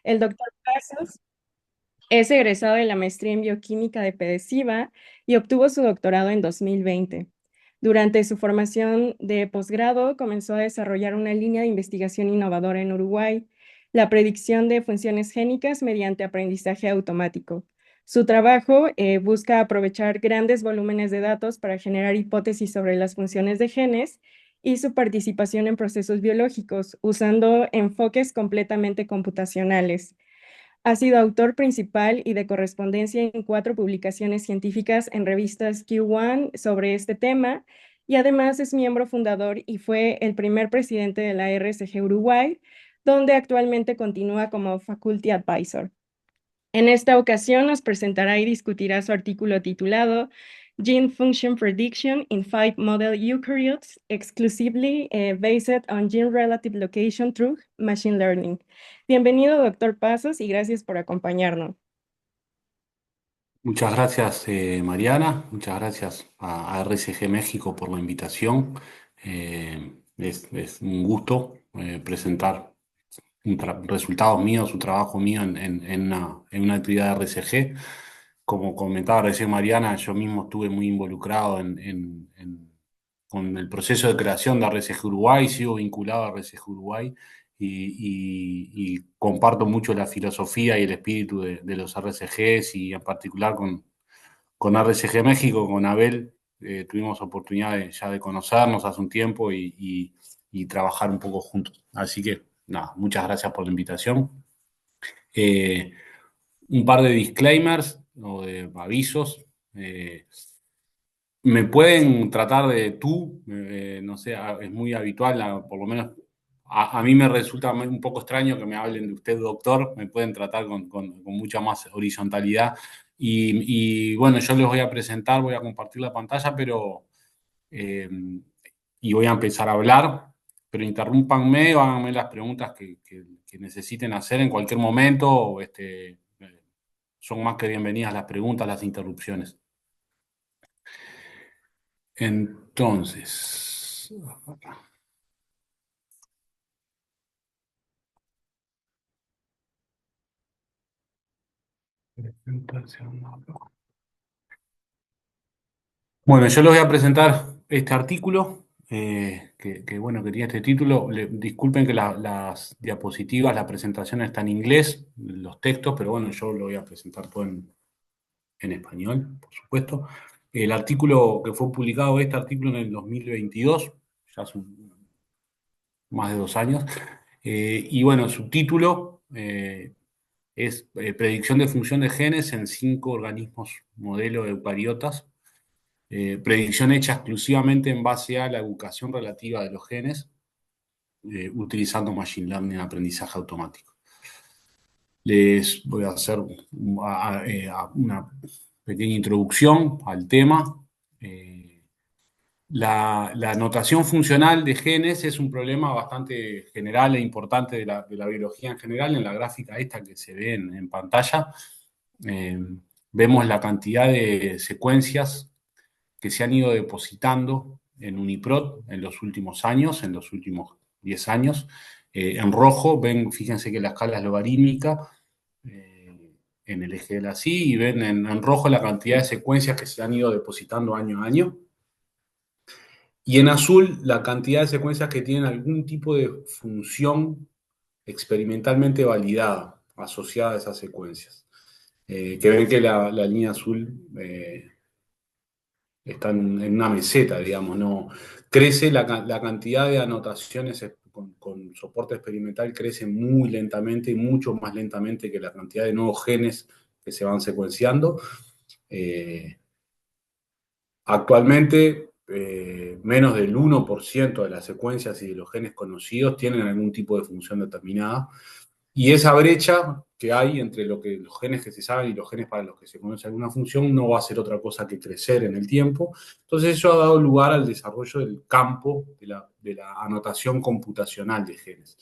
El doctor Pasos es egresado de la maestría en bioquímica de PEDESIVA y obtuvo su doctorado en 2020. Durante su formación de posgrado, comenzó a desarrollar una línea de investigación innovadora en Uruguay, la predicción de funciones génicas mediante aprendizaje automático. Su trabajo busca aprovechar grandes volúmenes de datos para generar hipótesis sobre las funciones de genes y su participación en procesos biológicos, usando enfoques completamente computacionales. Ha sido autor principal y de correspondencia en 4 publicaciones científicas en revistas Q1 sobre este tema, y además es miembro fundador y fue el primer presidente de la RSG Uruguay, donde actualmente continúa como Faculty Advisor. En esta ocasión nos presentará y discutirá su artículo titulado Gene Function Prediction in Five Model Eukaryotes, exclusively based on gene relative location through machine learning. Bienvenido, doctor Pasos, y gracias por acompañarnos. Muchas gracias, Mariana. Muchas gracias a RCG México por la invitación. Es un gusto presentar resultados míos, un trabajo mío en una actividad de RCG. Como comentaba recién Mariana, yo mismo estuve muy involucrado con el proceso de creación de RCG Uruguay, sigo vinculado a RCG Uruguay y comparto mucho la filosofía y el espíritu de los RCGs y en particular con RCG México, con Abel, tuvimos oportunidad ya de conocernos hace un tiempo y trabajar un poco juntos. Así que, nada, muchas gracias por la invitación. Eh, un par de disclaimers o de avisos. Me pueden tratar de tú, no sé, es muy habitual, por lo menos a mí me resulta un poco extraño que me hablen de usted, doctor, me pueden tratar con mucha más horizontalidad. Bueno, yo les voy a presentar, voy a compartir la pantalla, eh, y voy a empezar a hablar, pero interrúmpanme o háganme las preguntas que necesiten hacer en cualquier momento. Son más que bienvenidas las preguntas, las interrupciones. Entonces, bueno, yo les voy a presentar este artículo, bueno, que tiene este título. Disculpen que las diapositivas, la presentación está en inglés, los textos, pero bueno, yo lo voy a presentar todo en español, por supuesto. El artículo que fue publicado, este artículo en el 2022, ya hace más de 2 años, y bueno, su título es Predicción de función de genes en 5 organismos modelo de eucariotas. Predicción hecha exclusivamente en base a la educación relativa de los genes, utilizando Machine Learning, aprendizaje automático. Les voy a hacer una pequeña introducción al tema. Eh, la notación funcional de genes es un problema bastante general e importante de la biología en general. En la gráfica esta que se ve en pantalla, eh, vemos la cantidad de secuencias que se han ido depositando en UniProt en los últimos años, en los últimos 10 años. En rojo, ven, fíjense que la escala es logarítmica en el eje de la Y, y ven en rojo la cantidad de secuencias que se han ido depositando año a año. Y en azul, la cantidad de secuencias que tienen algún tipo de función experimentalmente validada asociada a esas secuencias. Que ven que la línea azul está en una meseta, digamos, no crece la cantidad de anotaciones con soporte experimental crece muy lentamente y mucho más lentamente que la cantidad de nuevos genes que se van secuenciando. Eh, Actualmente, menos del 1% de las secuencias y de los genes conocidos tienen algún tipo de función determinada. Y esa brecha que hay entre los genes que se saben y los genes para los que se conoce alguna función no va a ser otra cosa que crecer en el tiempo. Entonces eso ha dado lugar al desarrollo del campo de la anotación computacional de genes.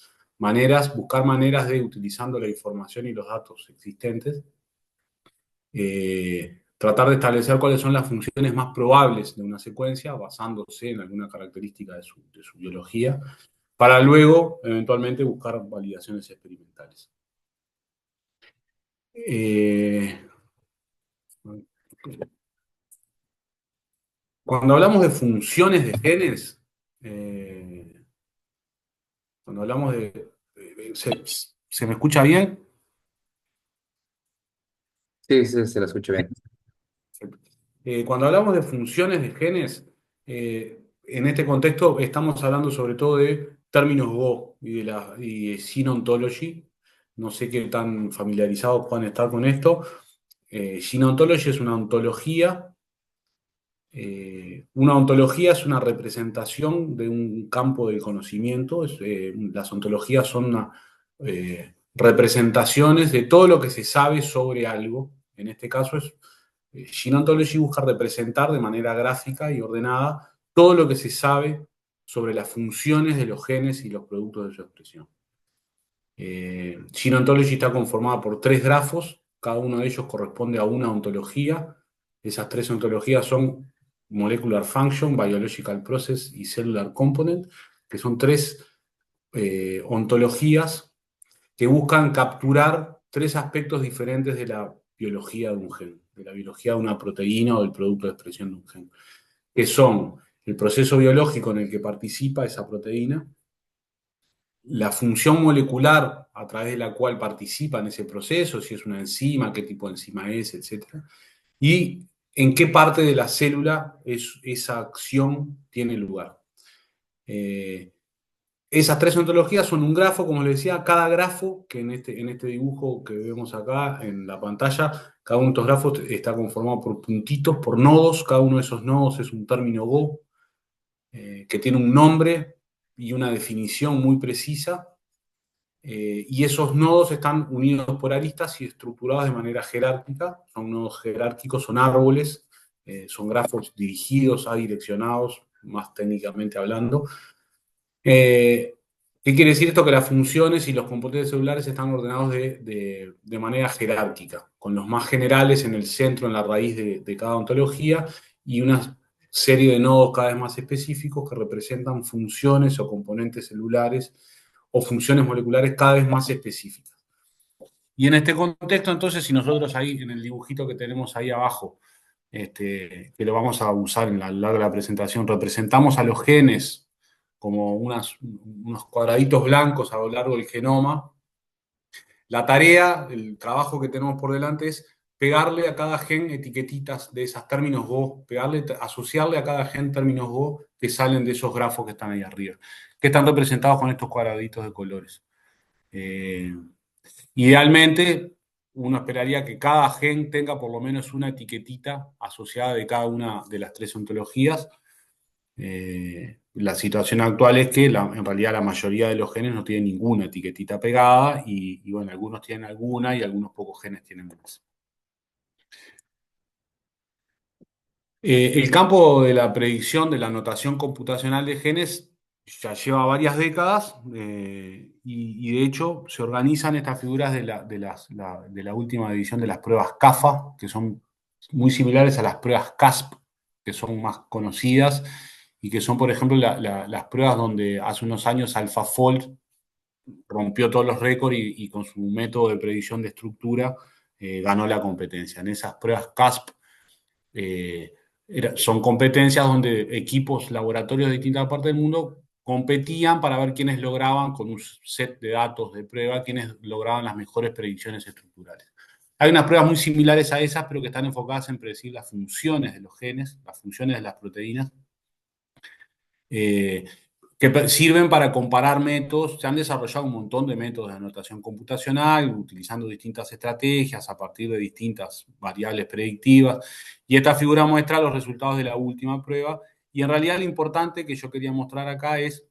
Buscar maneras de, utilizando la información y los datos existentes, tratar de establecer cuáles son las funciones más probables de una secuencia basándose en alguna característica de su biología, para luego eventualmente buscar validaciones experimentales. Eh, Cuando hablamos de funciones de genes, eh, cuando hablamos ¿se me escucha bien? Sí, sí, se la escucho bien. Cuando hablamos de funciones de genes, en este contexto estamos hablando sobre todo de términos Go y de Gene Ontology. No sé qué tan familiarizados puedan estar con esto. Gene Ontology es una ontología es una representación de un campo de conocimiento. Las ontologías son representaciones de todo lo que se sabe sobre algo. En este caso Gene Ontology busca representar de manera gráfica y ordenada todo lo que se sabe sobre las funciones de los genes y los productos de su expresión. Gene Ontology está conformada por tres grafos, cada uno de ellos corresponde a una ontología. Esas tres ontologías son Molecular Function, Biological Process y Cellular Component, que son tres ontologías que buscan capturar tres aspectos diferentes de la biología de un gen, de la biología de una proteína o del producto de expresión de un gen, que son el proceso biológico en el que participa esa proteína, la función molecular a través de la cual participa en ese proceso, si es una enzima, qué tipo de enzima es, etcétera, y en qué parte de la célula esa acción tiene lugar. Eh, Esas tres ontologías son un grafo, como les decía, cada grafo, que en este dibujo que vemos acá en la pantalla, cada uno de estos grafos está conformado por puntitos, por nodos, cada uno de esos nodos es un término Go, que tiene un nombre y una definición muy precisa, y esos nodos están unidos por aristas y estructurados de manera jerárquica. Son nodos jerárquicos, son árboles, son grafos dirigidos, adireccionados, más técnicamente hablando. Eh, ¿Qué quiere decir esto? Que las funciones y los componentes celulares están ordenados de manera jerárquica, con los más generales en el centro, en la raíz de cada ontología, y una serie de nodos cada vez más específicos que representan funciones o componentes celulares o funciones moleculares cada vez más específicas. Y en este contexto, entonces, si nosotros ahí en el dibujito que tenemos ahí abajo, que lo vamos a usar a lo largo de la presentación, representamos a los genes como unos cuadraditos blancos a lo largo del genoma. La tarea, el trabajo que tenemos por delante es pegarle a cada gen etiquetitas de esos términos Go, asociarle a cada gen términos Go que salen de esos grafos que están ahí arriba, que están representados con estos cuadraditos de colores. Eh, Idealmente, uno esperaría que cada gen tenga por lo menos una etiquetita asociada de cada una de las tres ontologías. La situación actual es que en realidad la mayoría de los genes no tienen ninguna etiquetita pegada y bueno, algunos tienen alguna y algunos pocos genes tienen más. El campo de la predicción de la notación computacional de genes ya lleva varias décadas, y de hecho se organizan estas figuras de la última edición de las pruebas CAFA, que son muy similares a las pruebas CASP, que son más conocidas y que son, por ejemplo, las pruebas donde hace unos años AlphaFold rompió todos los récords y con su método de predicción de estructura ganó la competencia. En esas pruebas CASP eh, son competencias donde equipos, laboratorios de distintas partes del mundo competían para ver quiénes lograban, con un set de datos de prueba, quiénes lograban las mejores predicciones estructurales. Hay unas pruebas muy similares a esas, pero que están enfocadas en predecir las funciones de los genes, las funciones de las proteínas, eh, que sirven para comparar métodos. Se han desarrollado un montón de métodos de anotación computacional utilizando distintas estrategias a partir de distintas variables predictivas. Y esta figura muestra los resultados de la última prueba. Y en realidad lo importante que yo quería mostrar acá es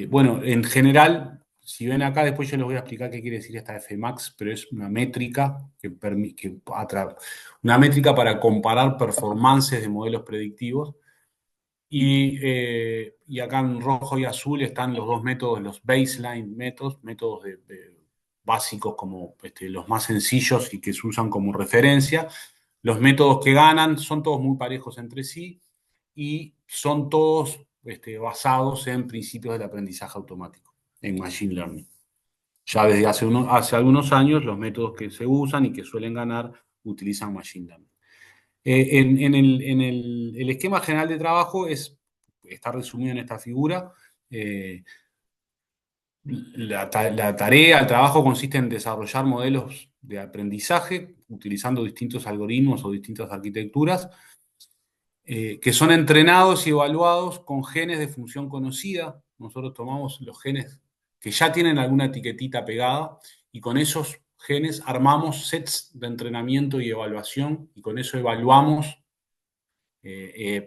bueno, en general, si ven acá, después yo les voy a explicar qué quiere decir esta Fmax, pero es una métrica una métrica para comparar performances de modelos predictivos. Y acá en rojo y azul están los dos métodos, los baseline métodos básicos como los más sencillos y que se usan como referencia. Los métodos que ganan son todos muy parejos entre sí y son todos basados en principios del aprendizaje automático, en Machine Learning. Ya desde hace algunos años los métodos que se usan y que suelen ganar utilizan Machine Learning. El esquema general de trabajo está resumido en esta figura. La tarea, el trabajo consiste en desarrollar modelos de aprendizaje utilizando distintos algoritmos o distintas arquitecturas que son entrenados y evaluados con genes de función conocida. Nosotros tomamos los genes que ya tienen alguna etiquetita pegada y con esos genes armamos sets de entrenamiento y evaluación y con eso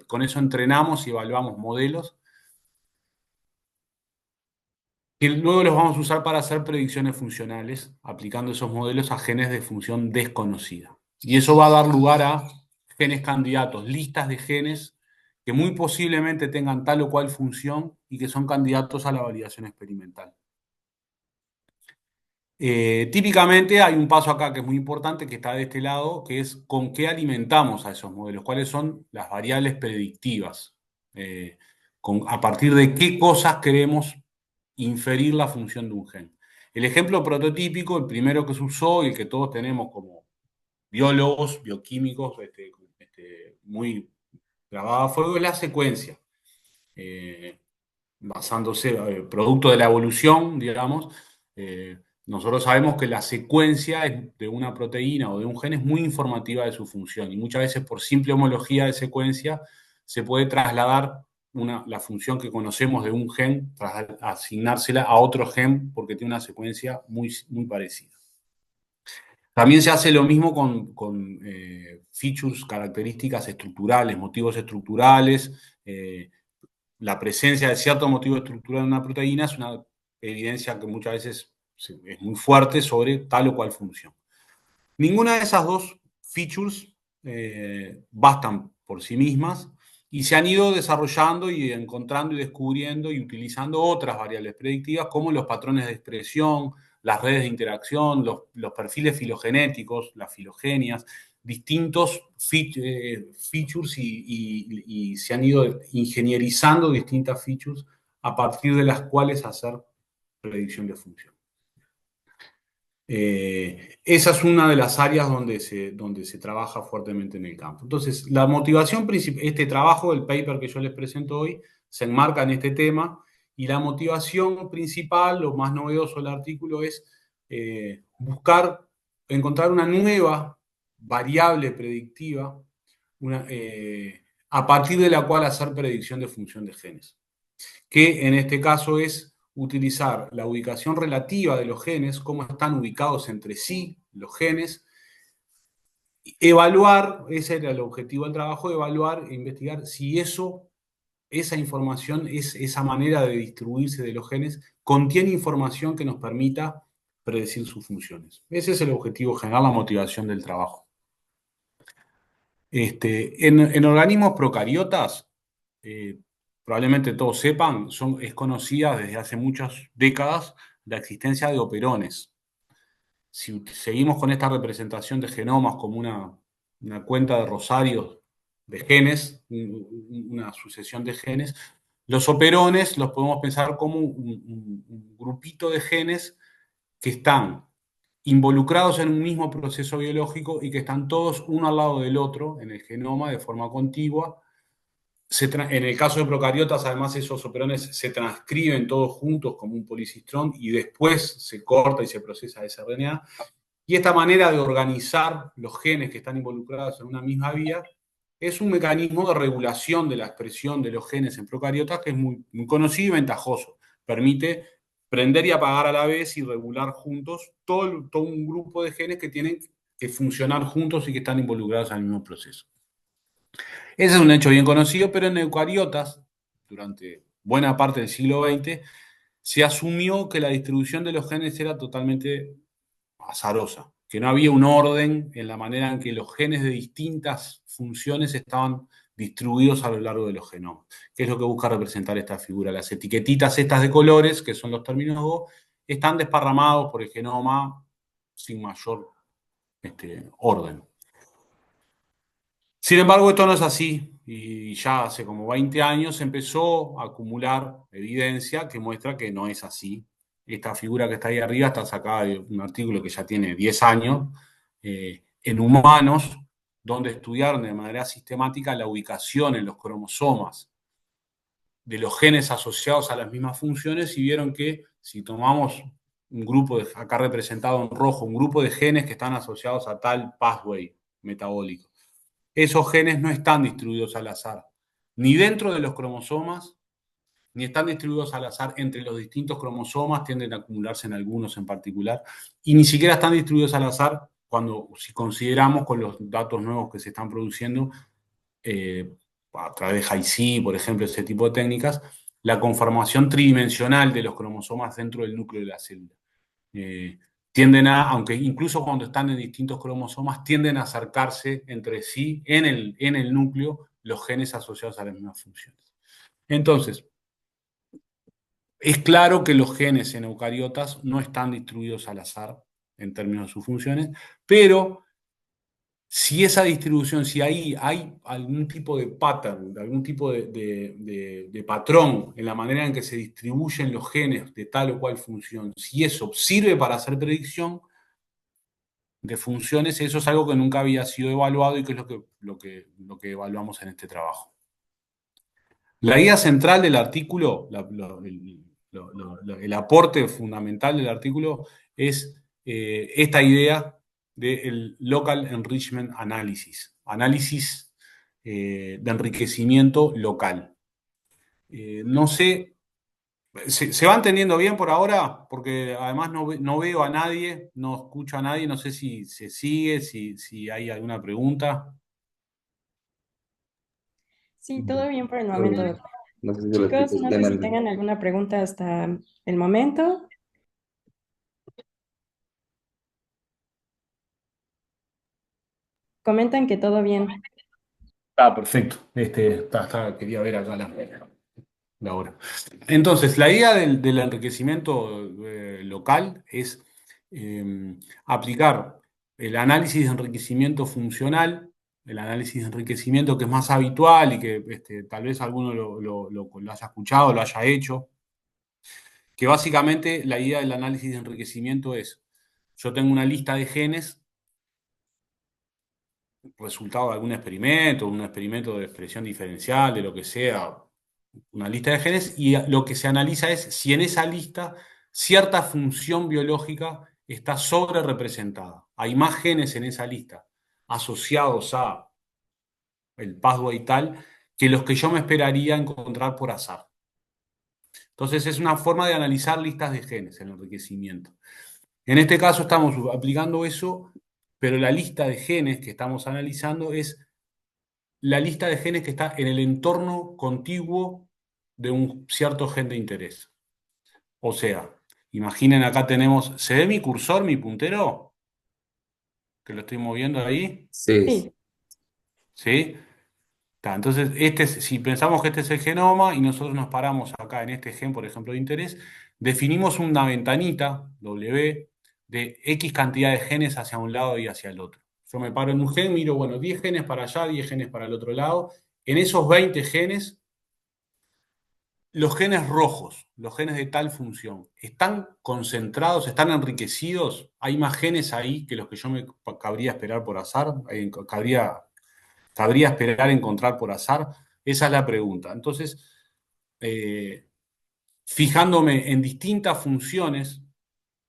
con eso entrenamos y evaluamos modelos que luego los vamos a usar para hacer predicciones funcionales, aplicando esos modelos a genes de función desconocida. Y eso va a dar lugar a genes candidatos, listas de genes que muy posiblemente tengan tal o cual función y que son candidatos a la validación experimental. Típicamente hay un paso acá que es muy importante, que está de este lado, que es con qué alimentamos a esos modelos, cuáles son las variables predictivas, a partir de qué cosas queremos inferir la función de un gen. El ejemplo prototípico, el primero que se usó y el que todos tenemos como biólogos, bioquímicos, muy grabado a fuego, es la secuencia. Basándose, producto de la evolución, digamos, nosotros sabemos que la secuencia de una proteína o de un gen es muy informativa de su función y muchas veces por simple homología de secuencia se puede trasladar la función que conocemos de un gen, asignársela a otro gen porque tiene una secuencia muy, muy parecida. También se hace lo mismo con features, características estructurales, motivos estructurales. La presencia de cierto motivo estructural en una proteína es una evidencia que muchas veces es muy fuerte sobre tal o cual función. Ninguna de esas dos features bastan por sí mismas y se han ido desarrollando y encontrando y descubriendo y utilizando otras variables predictivas como los patrones de expresión, las redes de interacción, los perfiles filogenéticos, las filogenias, distintos features y se han ido ingenierizando distintas features a partir de las cuales hacer predicción de función. Esa es una de las áreas donde se trabaja fuertemente en el campo. Entonces, la motivación principal, este trabajo, el paper que yo les presento hoy, se enmarca en este tema y la motivación principal, lo más novedoso del artículo es encontrar una nueva variable predictiva a partir de la cual hacer predicción de función de genes, que en este caso es utilizar la ubicación relativa de los genes, cómo están ubicados entre sí los genes, evaluar, ese era el objetivo del trabajo, evaluar e investigar si esa información, esa manera de distribuirse de los genes, contiene información que nos permita predecir sus funciones. Ese es el objetivo general, la motivación del trabajo. En organismos procariotas, probablemente todos sepan, es conocida desde hace muchas décadas la existencia de operones. Si seguimos con esta representación de genomas como una cuenta de rosarios de genes, una sucesión de genes, los operones los podemos pensar como un grupito de genes que están involucrados en un mismo proceso biológico y que están todos uno al lado del otro en el genoma de forma contigua. En el caso de procariotas, además, esos operones se transcriben todos juntos como un policistrón y después se corta y se procesa ese RNA. Y esta manera de organizar los genes que están involucrados en una misma vía es un mecanismo de regulación de la expresión de los genes en procariotas que es muy, muy conocido y ventajoso. Permite prender y apagar a la vez y regular juntos todo un grupo de genes que tienen que funcionar juntos y que están involucrados en el mismo proceso. Ese es un hecho bien conocido, pero en eucariotas, durante buena parte del siglo XX, se asumió que la distribución de los genes era totalmente azarosa, que no había un orden en la manera en que los genes de distintas funciones estaban distribuidos a lo largo de los genomas, que es lo que busca representar esta figura. Las etiquetitas estas de colores, que son los términos Go, están desparramados por el genoma sin mayor orden. Sin embargo, esto no es así y ya hace como 20 años se empezó a acumular evidencia que muestra que no es así esta figura que está ahí arriba está sacada de un artículo que ya tiene 10 años, en humanos, donde estudiaron de manera sistemática la ubicación en los cromosomas de los genes asociados a las mismas funciones y vieron que si tomamos un grupo, acá representado en rojo, un grupo de genes que están asociados a tal pathway metabólico, esos genes no están distribuidos al azar, ni dentro de los cromosomas, ni están distribuidos al azar entre los distintos cromosomas, tienden a acumularse en algunos en particular, y ni siquiera están distribuidos al azar si consideramos con los datos nuevos que se están produciendo, a través de HiC, por ejemplo, ese tipo de técnicas, la conformación tridimensional de los cromosomas dentro del núcleo de la célula. Tienden aunque incluso cuando están en distintos cromosomas, tienden a acercarse entre sí en el núcleo los genes asociados a las mismas funciones. Entonces, es claro que los genes en eucariotas no están distribuidos al azar en términos de sus funciones, pero si esa distribución, si ahí hay algún tipo de pattern, algún tipo de patrón en la manera en que se distribuyen los genes de tal o cual función, si eso sirve para hacer predicción de funciones, eso es algo que nunca había sido evaluado y que es lo que evaluamos en este trabajo. La idea central del artículo, el aporte fundamental del artículo es esta idea del Local Enrichment Analysis, análisis de enriquecimiento local. No sé, ¿se va entendiendo bien por ahora? Porque además no veo a nadie, no escucho a nadie, no sé si se sigue, si hay alguna pregunta. Sí, todo bien por el Todo momento, bien. doctor. No sé si los Chicos, chicos no sé si tengan... tengan alguna pregunta hasta el momento. Comentan que todo bien. Ah, perfecto. Quería ver acá la hora. Entonces, la idea del enriquecimiento local es aplicar el análisis de enriquecimiento funcional, el análisis de enriquecimiento que es más habitual y que tal vez alguno lo haya escuchado, lo haya hecho, que básicamente la idea del análisis de enriquecimiento es, yo tengo una lista de genes, resultado de algún experimento, un experimento de expresión diferencial, de lo que sea, una lista de genes, y lo que se analiza es si en esa lista cierta función biológica está sobre representada. Hay más genes en esa lista asociados a el pathway tal que los que yo me esperaría encontrar por azar. Entonces es una forma de analizar listas de genes en enriquecimiento. En este caso estamos aplicando eso, pero la lista de genes que estamos analizando es la lista de genes que está en el entorno contiguo de un cierto gen de interés. O sea, imaginen acá tenemos, ¿se ve mi cursor, mi puntero? Que lo estoy moviendo ahí, Sí, sí. Sí, ¿sí? Entonces, si pensamos que este es el genoma y nosotros nos paramos acá en este gen, por ejemplo, de interés, definimos una ventanita, W, de X cantidad de genes hacia un lado y hacia el otro. Yo me paro en un gen, miro, bueno, 10 genes para allá, 10 genes para el otro lado. En esos 20 genes, los genes rojos, los genes de tal función, ¿están concentrados, están enriquecidos? ¿Hay más genes ahí que los que yo me cabría esperar por azar? ¿Cabría esperar encontrar por azar? Esa es la pregunta. Entonces, eh, fijándome en distintas funciones,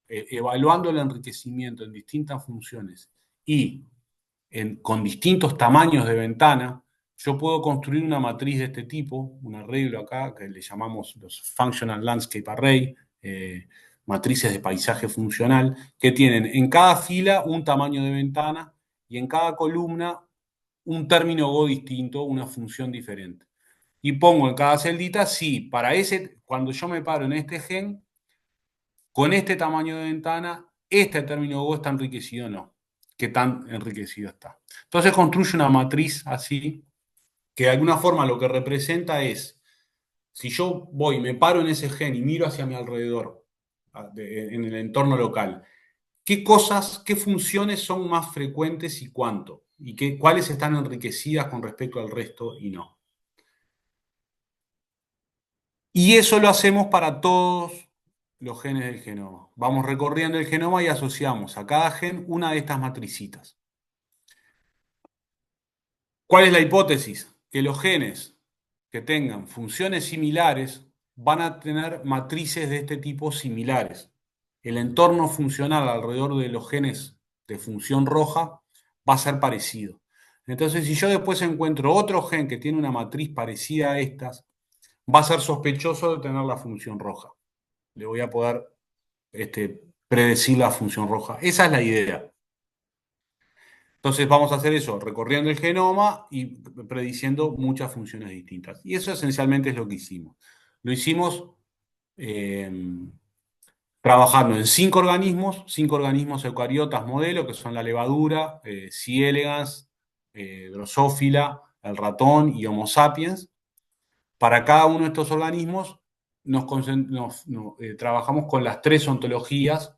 evaluando el enriquecimiento en distintas funciones y con distintos tamaños de ventana, yo puedo construir una matriz de este tipo, un arreglo acá que le llamamos los Functional Landscape Array, matrices de paisaje funcional, que tienen en cada fila un tamaño de ventana y en cada columna un término Go distinto, una función diferente. Y pongo en cada celdita, sí, cuando yo me paro en este gen, con este tamaño de ventana, este término Go está enriquecido o no. Qué tan enriquecido está. Entonces construye una matriz así, que de alguna forma lo que representa es, si yo voy, me paro en ese gen y miro hacia mi alrededor, en el entorno local, ¿qué cosas, qué funciones son más frecuentes y cuánto? ¿Y cuáles están enriquecidas con respecto al resto y no? Y eso lo hacemos para todos los genes del genoma. Vamos recorriendo el genoma y asociamos a cada gen una de estas matricitas. ¿Cuál es la hipótesis? Que los genes que tengan funciones similares van a tener matrices de este tipo similares. El entorno funcional alrededor de los genes de función roja va a ser parecido. Entonces, si yo después encuentro otro gen que tiene una matriz parecida a estas, va a ser sospechoso de tener la función roja. Le voy a poder predecir la función roja. Esa es la idea. Entonces vamos a hacer eso, recorriendo el genoma y prediciendo muchas funciones distintas. Y eso esencialmente es lo que hicimos. Lo hicimos eh, trabajando en cinco organismos eucariotas modelo, que son la levadura, C. elegans, Drosophila, el ratón y Homo sapiens. Para cada uno de estos organismos trabajamos con las tres ontologías,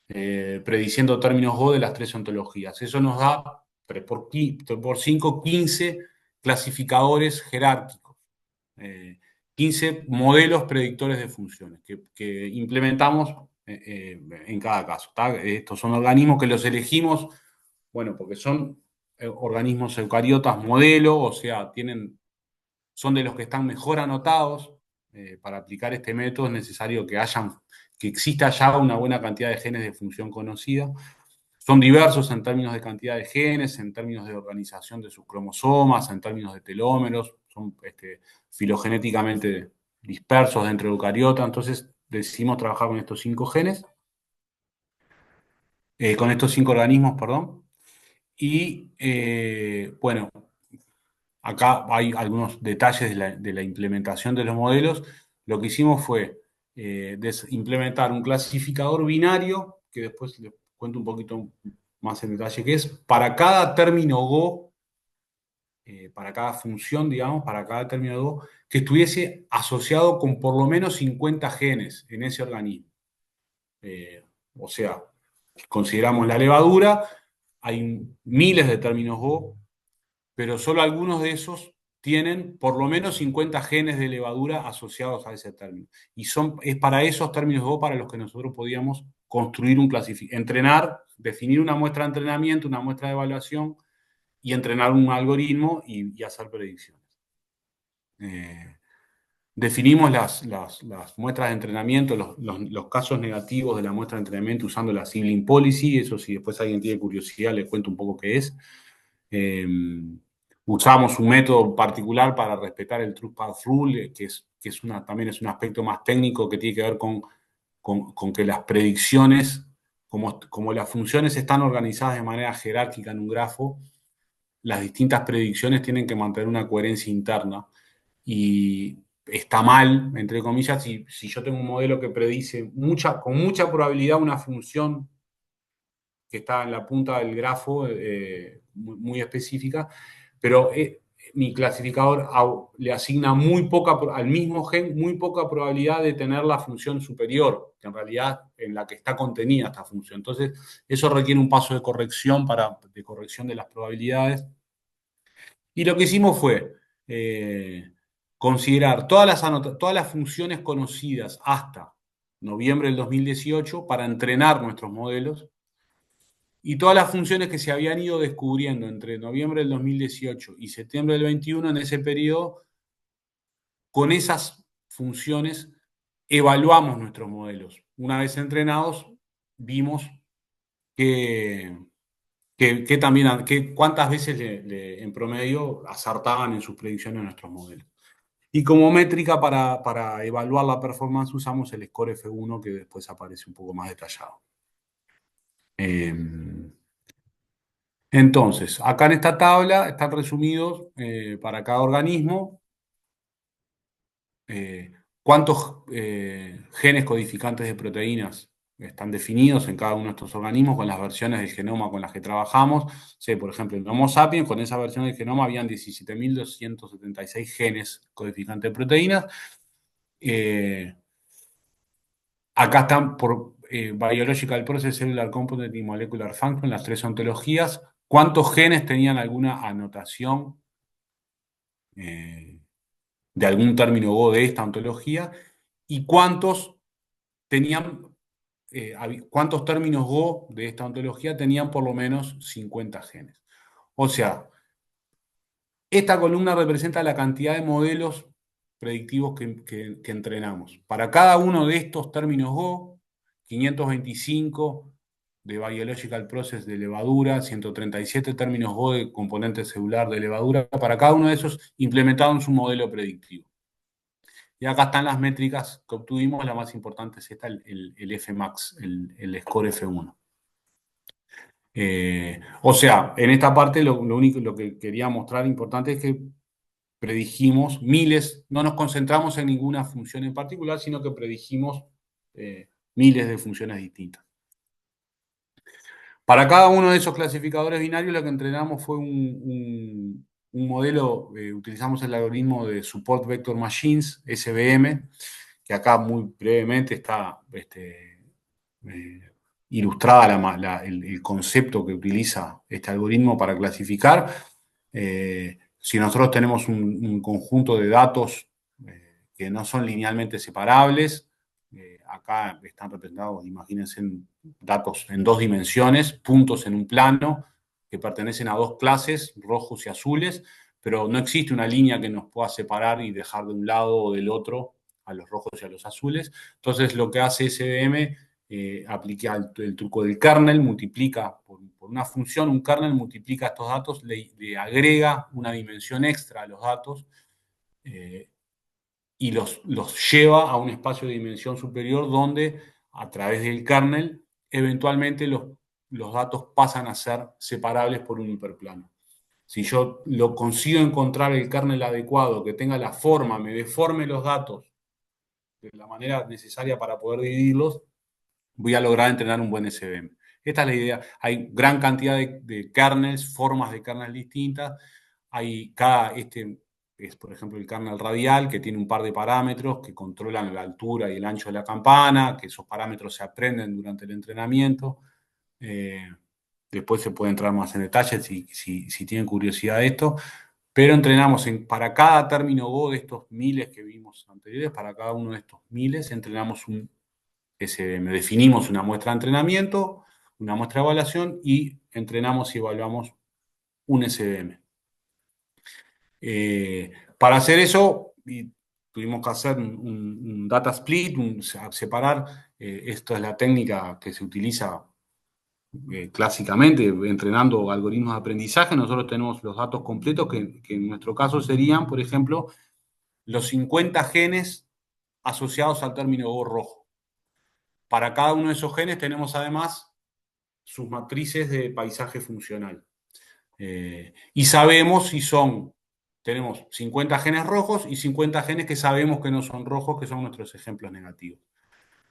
prediciendo términos Go de las tres ontologías. Eso nos da 3 por 5, 15 clasificadores jerárquicos, 15 modelos predictores de funciones que implementamos en cada caso. Estos son organismos que los elegimos, bueno, porque son organismos eucariotas modelo, o sea, son de los que están mejor anotados. Para aplicar este método es necesario que exista ya una buena cantidad de genes de función conocida. Son diversos en términos de cantidad de genes, en términos de organización de sus cromosomas, en términos de telómeros, son filogenéticamente dispersos dentro de eucariota. Entonces decidimos trabajar con estos cinco genes, con estos cinco organismos, perdón. Y bueno, acá hay algunos detalles de la implementación de los modelos. Lo que hicimos fue implementar un clasificador binario, que después les cuento un poquito más en detalle qué es, para cada término Go, para cada función, digamos, para cada término Go, que estuviese asociado con por lo menos 50 genes en ese organismo. O sea, consideramos la levadura, hay miles de términos Go, pero solo algunos de esos tienen por lo menos 50 genes de levadura asociados a ese término. Y es para esos términos Go para los que nosotros podíamos construir entrenar, definir una muestra de entrenamiento, una muestra de evaluación y entrenar un algoritmo y hacer predicciones. Definimos las muestras de entrenamiento, los casos negativos de la muestra de entrenamiento usando la sibling policy. Eso, si después alguien tiene curiosidad, les cuento un poco qué es. Usamos un método particular para respetar el Truth Path Rule, también es un aspecto más técnico que tiene que ver con que las predicciones, como las funciones están organizadas de manera jerárquica en un grafo, las distintas predicciones tienen que mantener una coherencia interna. Y está mal, entre comillas, si yo tengo un modelo que predice con mucha probabilidad una función que está en la punta del grafo, muy específica, pero mi clasificador le asigna al mismo gen muy poca probabilidad de tener la función superior, que en realidad en la que está contenida esta función. Entonces, eso requiere un paso de corrección de corrección de las probabilidades. Y lo que hicimos fue considerar todas las funciones conocidas hasta noviembre del 2018 para entrenar nuestros modelos, y todas las funciones que se habían ido descubriendo entre noviembre del 2018 y septiembre del 21, en ese periodo, con esas funciones evaluamos nuestros modelos. Una vez entrenados, vimos cuántas veces en promedio acertaban en sus predicciones nuestros modelos. Y como métrica para evaluar la performance usamos el score F1, que después aparece un poco más detallado. Entonces, acá en esta tabla están resumidos para cada organismo cuántos genes codificantes de proteínas están definidos en cada uno de estos organismos con las versiones del genoma con las que trabajamos. Por ejemplo, en Homo sapiens, con esa versión del genoma habían 17.276 genes codificantes de proteínas. Acá están por Biological Process, Cellular Component y Molecular Function, las tres ontologías. ¿Cuántos genes tenían alguna anotación de algún término Go de esta ontología? ¿Y cuántos tenían, ¿cuántos términos Go de esta ontología tenían por lo menos 50 genes? O sea, esta columna representa la cantidad de modelos predictivos que entrenamos. Para cada uno de estos términos Go, 525 de Biological Process de levadura, 137 términos Go de componente celular de levadura, para cada uno de esos implementamos un modelo predictivo. Y acá están las métricas que obtuvimos, la más importante es esta, el Fmax, el score F1. O sea, en esta parte lo que quería mostrar importante es que predijimos miles, no nos concentramos en ninguna función en particular, sino que predijimos miles de funciones distintas. Para cada uno de esos clasificadores binarios lo que entrenamos fue un modelo, utilizamos el algoritmo de Support Vector Machines, SVM, que acá muy brevemente está ilustrada el concepto que utiliza este algoritmo para clasificar. Si nosotros tenemos un conjunto de datos que no son linealmente separables, acá están representados, imagínense, datos en 2 dimensiones, puntos en un plano, que pertenecen a 2 clases, rojos y azules, pero no existe una línea que nos pueda separar y dejar de un lado o del otro a los rojos y a los azules. Entonces, lo que hace SVM, aplica el truco del kernel, multiplica por una función, un kernel multiplica estos datos, le agrega una dimensión extra a los datos, y los lleva a un espacio de dimensión superior donde, a través del kernel, eventualmente los datos pasan a ser separables por un hiperplano. Si yo lo consigo encontrar el kernel adecuado, que tenga la forma, me deforme los datos de la manera necesaria para poder dividirlos, voy a lograr entrenar un buen SVM. Esta es la idea. Hay gran cantidad de kernels, formas de kernels distintas. Es, por ejemplo, el kernel radial, que tiene un par de parámetros que controlan la altura y el ancho de la campana, que esos parámetros se aprenden durante el entrenamiento. Después se puede entrar más en detalle si tienen curiosidad de esto. Pero entrenamos para cada término Go de estos miles que vimos anteriores, para cada uno de estos miles, entrenamos un SVM. Definimos una muestra de entrenamiento, una muestra de evaluación y entrenamos y evaluamos un SVM. Para hacer eso, tuvimos que hacer un data split, separar. Esto es la técnica que se utiliza clásicamente entrenando algoritmos de aprendizaje. Nosotros tenemos los datos completos que en nuestro caso serían, por ejemplo, los 50 genes asociados al término Go rojo. Para cada uno de esos genes tenemos además sus matrices de paisaje funcional. Y sabemos si tenemos 50 genes rojos y 50 genes que sabemos que no son rojos, que son nuestros ejemplos negativos.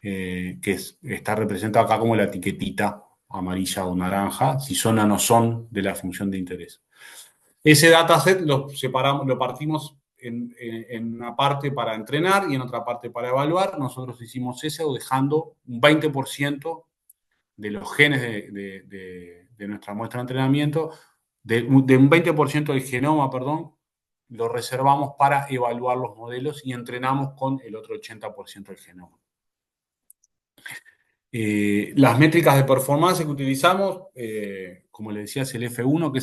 Está representado acá como la etiquetita amarilla o naranja, si son o no son de la función de interés. Ese dataset lo partimos en una parte para entrenar y en otra parte para evaluar. Nosotros hicimos eso dejando un 20% de los genes de nuestra muestra de entrenamiento, de un 20% del genoma, perdón, lo reservamos para evaluar los modelos y entrenamos con el otro 80% del genoma. Las métricas de performance que utilizamos, como les decía, es el F1, que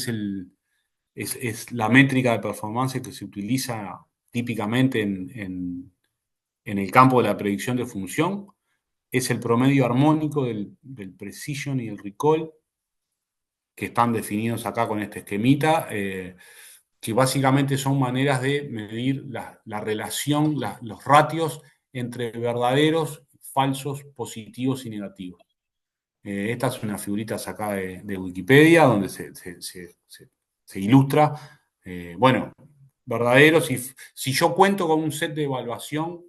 es la métrica de performance que se utiliza típicamente en el campo de la predicción de función. Es el promedio armónico del precision y el recall, que están definidos acá con este esquemita, que básicamente son maneras de medir la relación, los ratios entre verdaderos, falsos, positivos y negativos. Esta es una figurita sacada de Wikipedia, donde se ilustra, bueno, verdaderos. Si yo cuento con un set de evaluación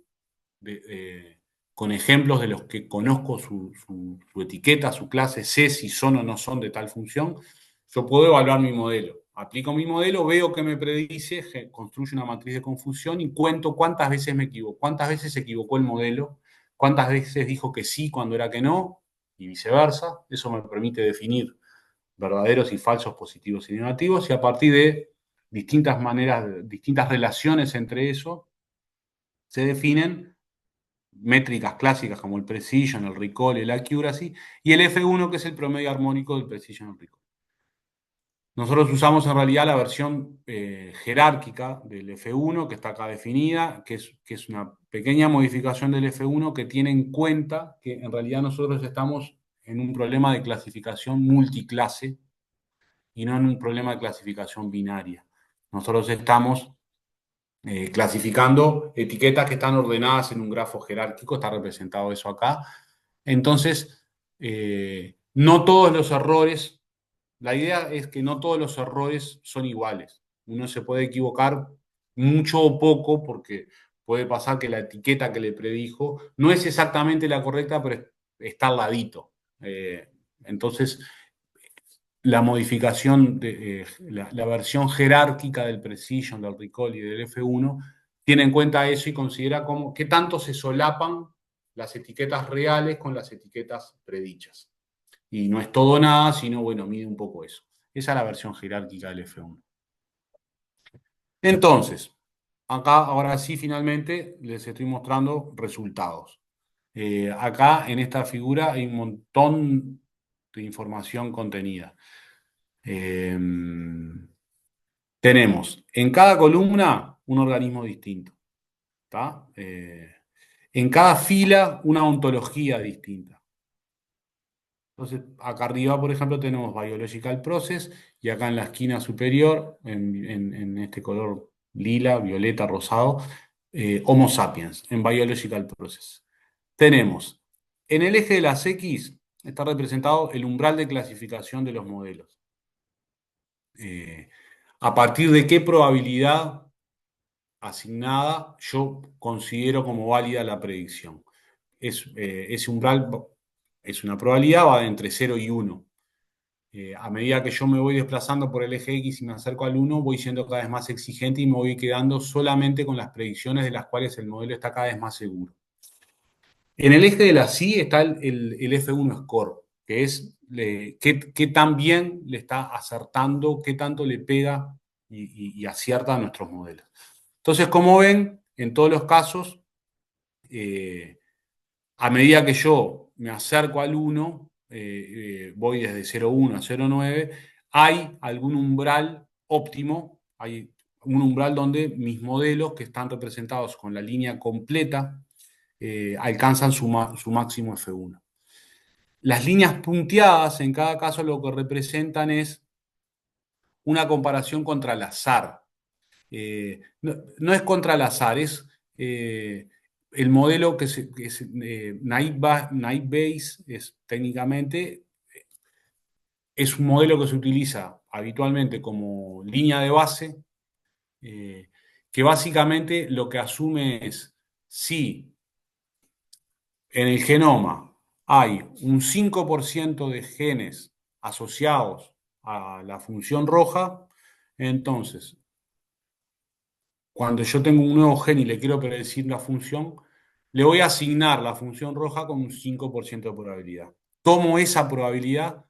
con ejemplos de los que conozco su etiqueta, su clase, sé si son o no son de tal función, yo puedo evaluar mi modelo. Aplico mi modelo, veo que me predice, construyo una matriz de confusión y cuento cuántas veces me equivoco, cuántas veces se equivocó el modelo, cuántas veces dijo que sí cuando era que no, y viceversa. Eso me permite definir verdaderos y falsos, positivos y negativos, y a partir de distintas maneras, distintas relaciones entre eso, se definen métricas clásicas como el precision, el recall, el accuracy, y el F1 que es el promedio armónico del precision y el recall. Nosotros usamos en realidad la versión jerárquica del F1 que está acá definida, que es una pequeña modificación del F1 que tiene en cuenta que en realidad nosotros estamos en un problema de clasificación multiclase y no en un problema de clasificación binaria. Nosotros estamos clasificando etiquetas que están ordenadas en un grafo jerárquico, está representado eso acá. Entonces, no todos los errores, la idea es que no todos los errores son iguales. Uno se puede equivocar mucho o poco porque puede pasar que la etiqueta que le predijo no es exactamente la correcta, pero está al ladito. Entonces, la modificación de la versión jerárquica del Precision, del Recall y del F1 tiene en cuenta eso y considera qué tanto se solapan las etiquetas reales con las etiquetas predichas. Y no es todo nada, sino, bueno, mide un poco eso. Esa es la versión jerárquica del F1. Entonces, acá ahora sí finalmente les estoy mostrando resultados. Acá en esta figura hay un montón de información contenida. Tenemos en cada columna un organismo distinto. En cada fila una ontología distinta. Entonces, acá arriba, por ejemplo, tenemos Biological Process y acá en la esquina superior, en este color lila, violeta, rosado, Homo sapiens, en Biological Process. Tenemos, en el eje de las X está representado el umbral de clasificación de los modelos. A partir de qué probabilidad asignada yo considero como válida la predicción. Ese umbral es una probabilidad, va de entre 0 y 1. A medida que yo me voy desplazando por el eje X y me acerco al 1, voy siendo cada vez más exigente y me voy quedando solamente con las predicciones de las cuales el modelo está cada vez más seguro. En el eje de la Y está el F1 score, que es qué tan bien le está acertando, qué tanto le pega y acierta a nuestros modelos. Entonces, como ven, en todos los casos, a medida que yo me acerco al 1, voy desde 0,1 a 0,9, hay algún umbral óptimo, hay un umbral donde mis modelos, que están representados con la línea completa, alcanzan su máximo F1. Las líneas punteadas, en cada caso, lo que representan es una comparación contra el azar. No es contra el azar, es el modelo que es naive Bayes, es técnicamente, es un modelo que se utiliza habitualmente como línea de base, que básicamente lo que asume es si en el genoma hay un 5% de genes asociados a la función roja, entonces cuando yo tengo un nuevo gen y le quiero predecir la función, le voy a asignar la función roja con un 5% de probabilidad. Tomo esa probabilidad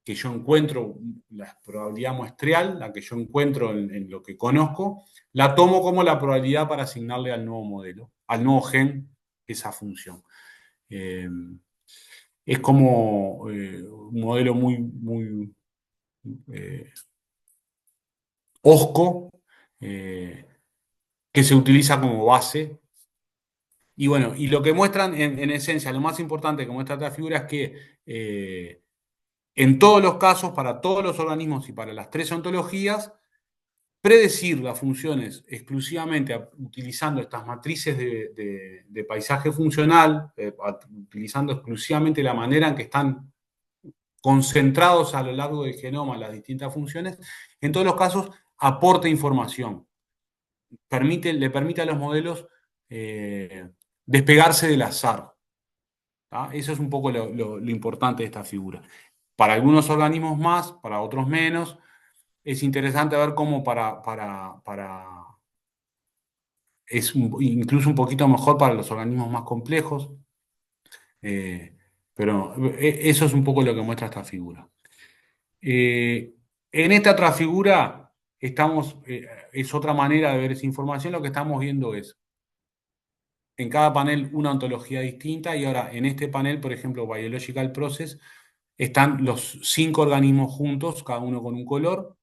que yo encuentro, la probabilidad muestreal, la que yo encuentro en lo que conozco, la tomo como la probabilidad para asignarle al nuevo modelo, al nuevo gen, esa función. Es como un modelo muy osco, que se utiliza como base. Y bueno, y lo que muestran en esencia, lo más importante que muestra esta figura es que en todos los casos, para todos los organismos y para las tres ontologías, predecir las funciones exclusivamente utilizando estas matrices de paisaje funcional, utilizando exclusivamente la manera en que están concentrados a lo largo del genoma las distintas funciones, en todos los casos aporta información, le permite a los modelos despegarse del azar. Eso es un poco lo importante de esta figura. Para algunos organismos más, para otros menos. Es interesante ver cómo es incluso un poquito mejor para los organismos más complejos. Pero eso es un poco lo que muestra esta figura. En esta otra figura es otra manera de ver esa información. Lo que estamos viendo es en cada panel una ontología distinta y ahora en este panel, por ejemplo, Biological Process, están los 5 organismos juntos, cada uno con un color,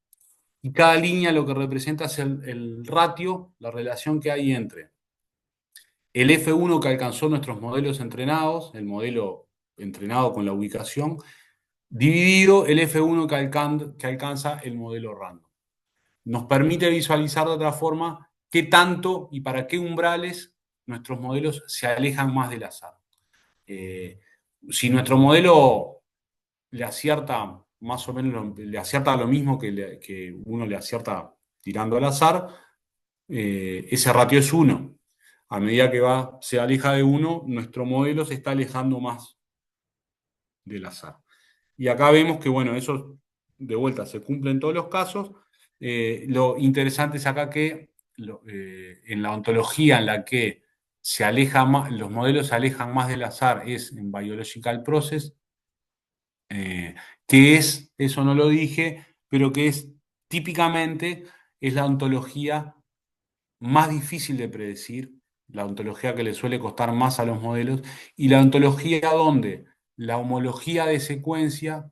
y cada línea lo que representa es el ratio, la relación que hay entre el F1 que alcanzó nuestros modelos entrenados, el modelo entrenado con la ubicación, dividido el F1 que alcanza el modelo random. Nos permite visualizar de otra forma qué tanto y para qué umbrales nuestros modelos se alejan más del azar. Si nuestro modelo le acierta más o menos, le acierta lo mismo que uno le acierta tirando al azar, ese ratio es 1. A medida que se aleja de 1, nuestro modelo se está alejando más del azar. Y acá vemos que, bueno, eso de vuelta se cumple en todos los casos. Lo interesante es acá que en la ontología en la que se aleja más, los modelos se alejan más del azar es en Biological Process, que es, eso no lo dije, pero que es típicamente es la ontología más difícil de predecir, la ontología que le suele costar más a los modelos, y la ontología donde la homología de secuencia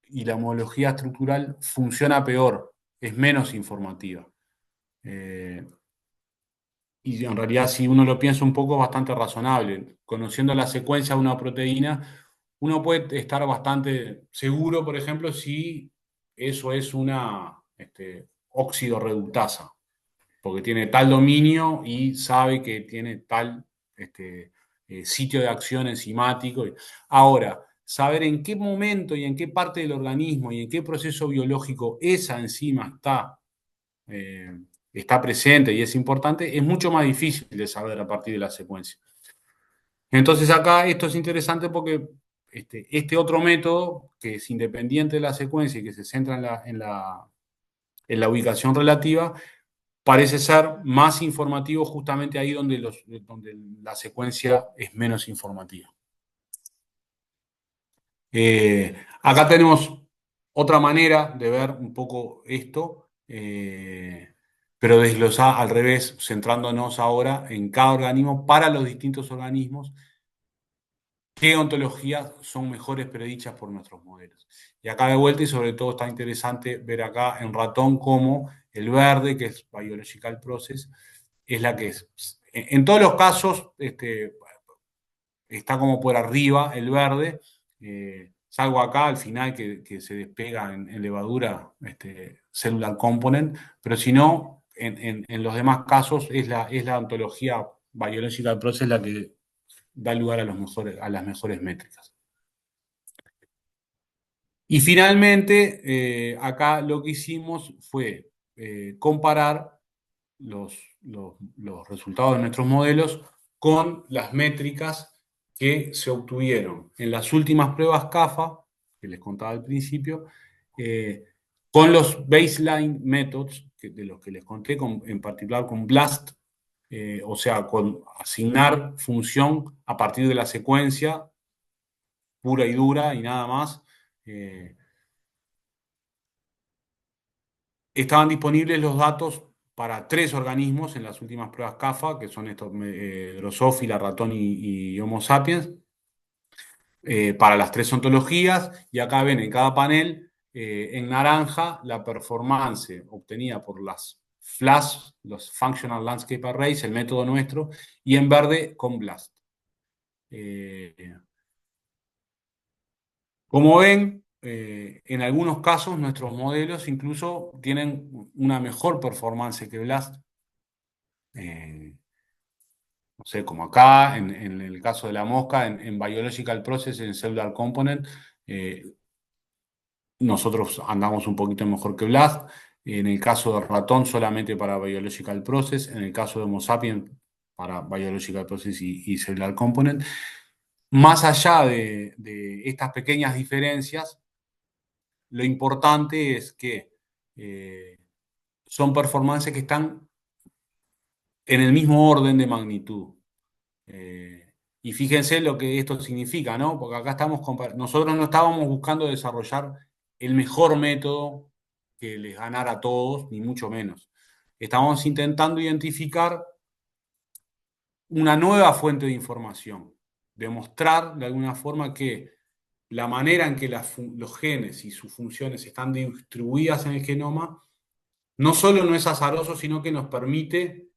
y la homología estructural funciona peor, es menos informativa. Y en realidad, si uno lo piensa un poco, es bastante razonable. Conociendo la secuencia de una proteína, uno puede estar bastante seguro, por ejemplo, si eso es una óxido reductasa, porque tiene tal dominio y sabe que tiene tal sitio de acción enzimático. Ahora, saber en qué momento y en qué parte del organismo y en qué proceso biológico esa enzima está presente y es importante, es mucho más difícil de saber a partir de la secuencia. Entonces acá esto es interesante porque este otro método, que es independiente de la secuencia y que se centra en la ubicación relativa, parece ser más informativo justamente ahí donde la secuencia es menos informativa. Acá tenemos otra manera de ver un poco esto, pero desglosada al revés, centrándonos ahora en cada organismo para los distintos organismos, qué ontologías son mejores predichas por nuestros modelos. Y acá de vuelta, y sobre todo está interesante ver acá en ratón cómo el verde, que es Biological Process, es la que es. En todos los casos está como por arriba el verde, salvo acá al final que se despega en levadura cellular component, pero si no, en los demás casos es la ontología Biological Process la que da lugar a las mejores métricas. Y finalmente, acá lo que hicimos fue comparar los resultados de nuestros modelos con las métricas que se obtuvieron en las últimas pruebas CAFA, que les contaba al principio, con los baseline methods, de los que les conté, en particular con BLAST, o sea, con asignar función a partir de la secuencia pura y dura y nada más. Estaban disponibles los datos para 3 organismos en las últimas pruebas CAFA, que son estos Drosophila, ratón y Homo sapiens, para las 3 ontologías. Y acá ven en cada panel, en naranja, la performance obtenida por las FLAS, los Functional Landscape Arrays, el método nuestro, y en verde con BLAST. Como ven, en algunos casos nuestros modelos incluso tienen una mejor performance que BLAST. No sé, como acá, en el caso de la mosca, en Biological Process, en Cellular Component, nosotros andamos un poquito mejor que BLAST. En el caso del ratón, solamente para Biological Process. En el caso de Homo sapiens, para Biological Process y Cellular Component. Más allá de estas pequeñas diferencias, lo importante es que son performances que están en el mismo orden de magnitud. Y fíjense lo que esto significa, ¿no? Porque acá nosotros no estábamos buscando desarrollar el mejor método que les ganara a todos, ni mucho menos. Estábamos intentando identificar una nueva fuente de información, demostrar de alguna forma que la manera en que los genes y sus funciones están distribuidas en el genoma no solo no es azaroso, sino que nos permite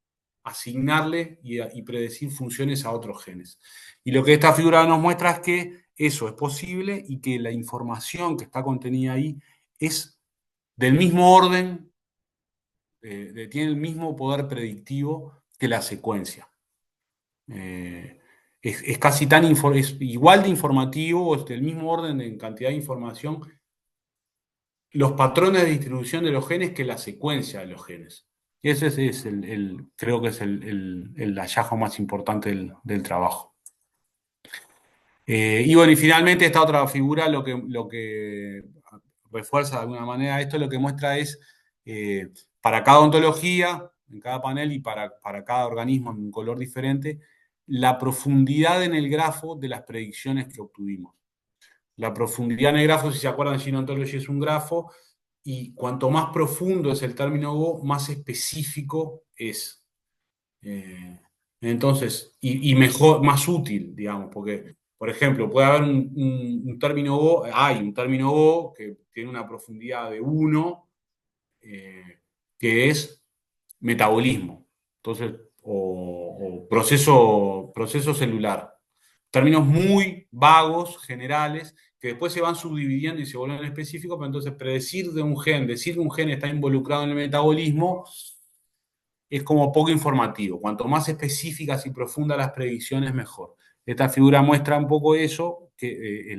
asignarle y predecir funciones a otros genes. Y lo que esta figura nos muestra es que eso es posible y que la información que está contenida ahí es del mismo orden, tiene el mismo poder predictivo que la secuencia. Es casi es igual de informativo, es del mismo orden en cantidad de información, los patrones de distribución de los genes que la secuencia de los genes. Ese es creo que es el hallazgo más importante del trabajo. Y bueno, y finalmente esta otra figura lo que refuerza de alguna manera esto, lo que muestra es para cada ontología, en cada panel y para cada organismo en un color diferente, la profundidad en el grafo de las predicciones que obtuvimos. La profundidad en el grafo, si se acuerdan, Gene Ontology es un grafo, y cuanto más profundo es el término Go, más específico es. Entonces, y mejor, más útil, digamos, porque, por ejemplo, puede haber un término Go, hay un término Go que tiene una profundidad de 1, que es metabolismo, entonces, o proceso celular. Términos muy vagos, generales, que después se van subdividiendo y se vuelven específicos, pero entonces predecir de un gen, decir que un gen está involucrado en el metabolismo, es como poco informativo. Cuanto más específicas y profundas las predicciones, mejor. Esta figura muestra un poco eso, que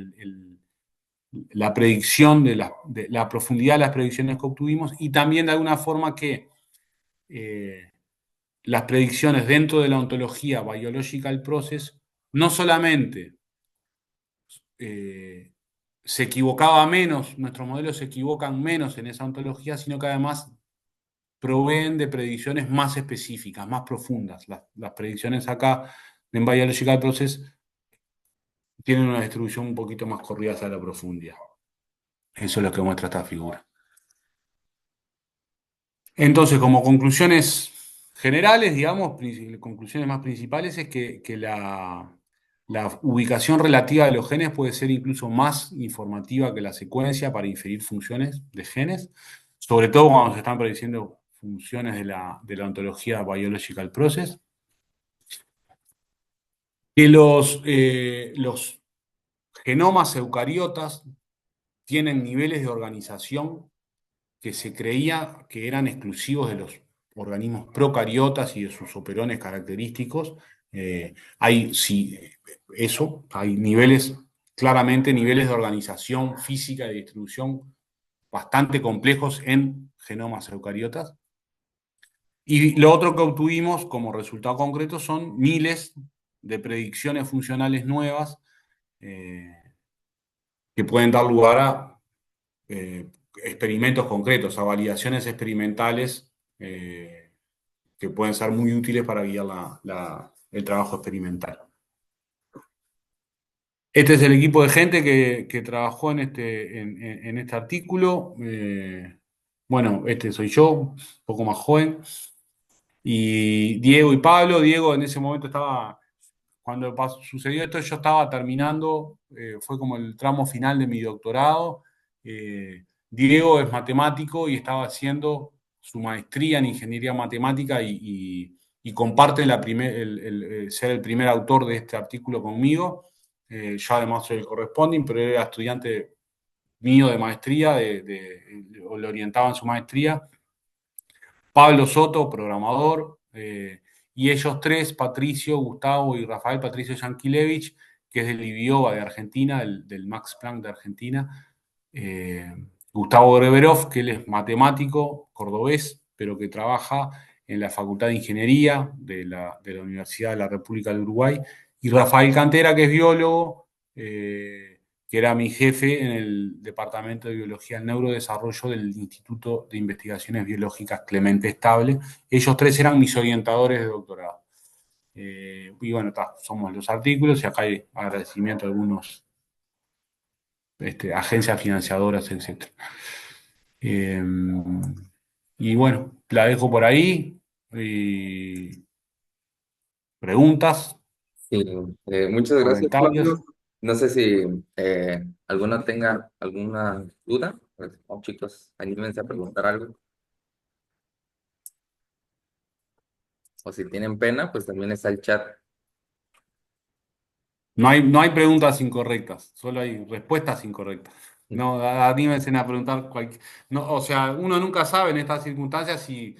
la predicción de la profundidad de las predicciones que obtuvimos y también de alguna forma que las predicciones dentro de la ontología Biological Process no solamente se equivocaba menos, nuestros modelos se equivocan menos en esa ontología, sino que además proveen de predicciones más específicas, más profundas. Las predicciones acá en Biological Process tienen una distribución un poquito más corrida hacia la profundidad. Eso es lo que muestra esta figura. Entonces, como conclusiones generales, digamos, conclusiones más principales es que la ubicación relativa de los genes puede ser incluso más informativa que la secuencia para inferir funciones de genes, sobre todo cuando se están prediciendo funciones de la ontología Biological Process. Que los genomas eucariotas tienen niveles de organización que se creía que eran exclusivos de los organismos procariotas y de sus operones característicos. Hay niveles, claramente niveles de organización física y de distribución bastante complejos en genomas eucariotas. Y lo otro que obtuvimos como resultado concreto son miles de predicciones funcionales nuevas que pueden dar lugar a experimentos concretos, a validaciones experimentales que pueden ser muy útiles para guiar el trabajo experimental. Este es el equipo de gente que trabajó en este artículo. Bueno, este soy yo, un poco más joven. Y Diego y Pablo. Diego en ese momento cuando sucedió esto, yo estaba terminando, fue como el tramo final de mi doctorado. Diego es matemático y estaba haciendo su maestría en ingeniería matemática y comparte ser el primer autor de este artículo conmigo. Yo además soy el corresponding, pero él era estudiante mío de maestría, o le orientaba en su maestría. Pablo Soto, programador, y ellos tres, Patricio, Gustavo y Rafael Patricio Yankelevich, que es del IBIOBA de Argentina, del Max Planck de Argentina. Gustavo Greberov, que él es matemático cordobés, pero que trabaja en la Facultad de Ingeniería de la Universidad de la República del Uruguay. Y Rafael Cantera, que es biólogo, que era mi jefe en el Departamento de Biología del Neurodesarrollo del Instituto de Investigaciones Biológicas Clemente Estable. Ellos tres eran mis orientadores de doctorado. Y bueno, somos los artículos y acá hay agradecimiento a algunos agencias financiadoras, etc. Y bueno, la dejo por ahí. preguntas, Sí, muchas gracias, comentarios. Flavio. No sé si alguno tenga alguna duda. Pues, oh, chicos, anímense a preguntar algo. O si tienen pena, pues también está el chat. No hay preguntas incorrectas, solo hay respuestas incorrectas. No, anímense a preguntar cualquier. No, o sea, uno nunca sabe en estas circunstancias si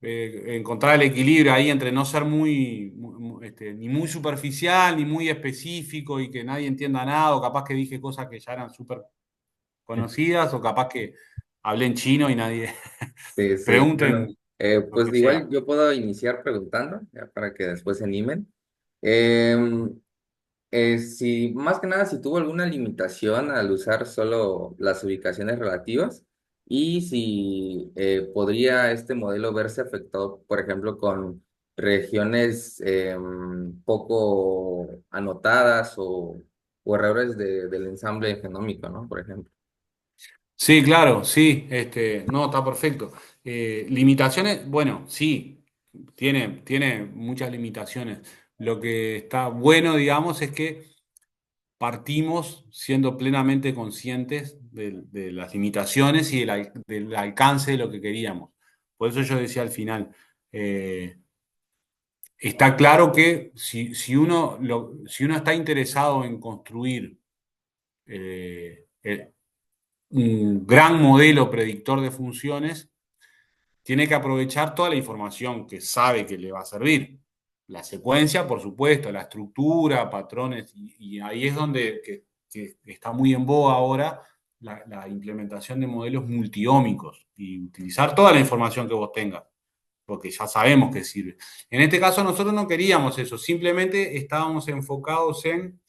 encontrar el equilibrio ahí entre no ser ni muy superficial, ni muy específico y que nadie entienda nada, o capaz que dije cosas que ya eran súper conocidas, o capaz que hablé en chino y nadie. Sí, sí. Bueno, Pregunten lo pues que igual sea. yo puedo iniciar preguntando, ya para que después se animen. Em, si, más que nada, si tuvo alguna limitación al usar solo las ubicaciones relativas y si podría este modelo verse afectado, por ejemplo, con regiones poco anotadas o errores del ensamble genómico, ¿no? Por ejemplo. Sí, claro, sí, no, está perfecto. Limitaciones, bueno, sí, tiene muchas limitaciones. Lo que está bueno, digamos, es que partimos siendo plenamente conscientes de las limitaciones y del alcance de lo que queríamos. Por eso yo decía al final, está claro que si uno está interesado en construir un gran modelo predictor de funciones, tiene que aprovechar toda la información que sabe que le va a servir. La secuencia, por supuesto, la estructura, patrones, y ahí es donde que está muy en boga ahora la implementación de modelos multiómicos y utilizar toda la información que vos tengas, porque ya sabemos que sirve. En este caso nosotros no queríamos eso, simplemente estábamos enfocados en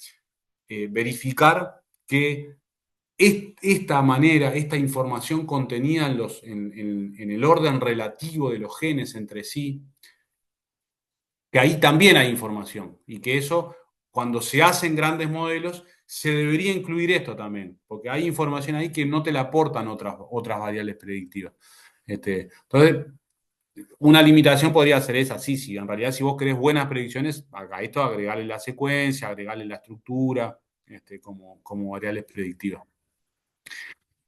verificar que esta manera, esta información contenida en el orden relativo de los genes entre sí, que ahí también hay información y que eso, cuando se hacen grandes modelos, se debería incluir esto también, porque hay información ahí que no te la aportan otras variables predictivas. Entonces, una limitación podría ser esa, sí, sí, en realidad si vos querés buenas predicciones, a esto agregarle la secuencia, agregarle la estructura, como variables predictivas.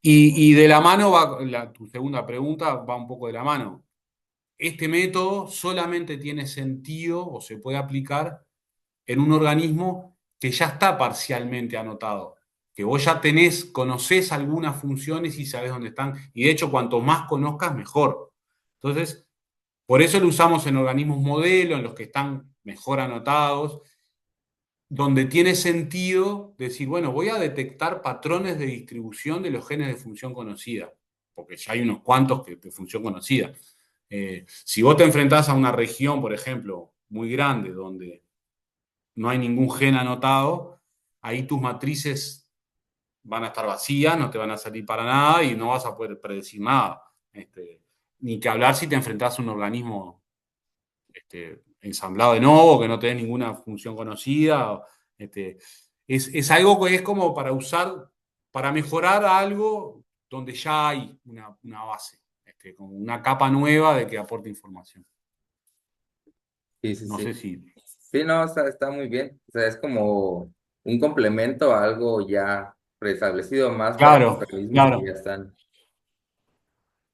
Y de la mano va, tu segunda pregunta va un poco de la mano. Este método solamente tiene sentido o se puede aplicar en un organismo que ya está parcialmente anotado, que vos ya conocés algunas funciones y sabés dónde están, y de hecho cuanto más conozcas, mejor. Entonces, por eso lo usamos en organismos modelo, en los que están mejor anotados, donde tiene sentido decir, bueno, voy a detectar patrones de distribución de los genes de función conocida, porque ya hay unos cuantos de función conocida. Si vos te enfrentás a una región, por ejemplo, muy grande, donde no hay ningún gen anotado, ahí tus matrices van a estar vacías, no te van a salir para nada y no vas a poder predecir nada. Ni que hablar si te enfrentás a un organismo ensamblado de nuevo, que no tenés ninguna función conocida. Es algo que es como para usar, para mejorar algo donde ya hay una base, como una capa nueva de que aporte información. Sí, sí, No sé sí. si. Sí, no, está muy bien. O sea, es como un complemento a algo ya preestablecido más para los Claro, organismos que ya claro. están.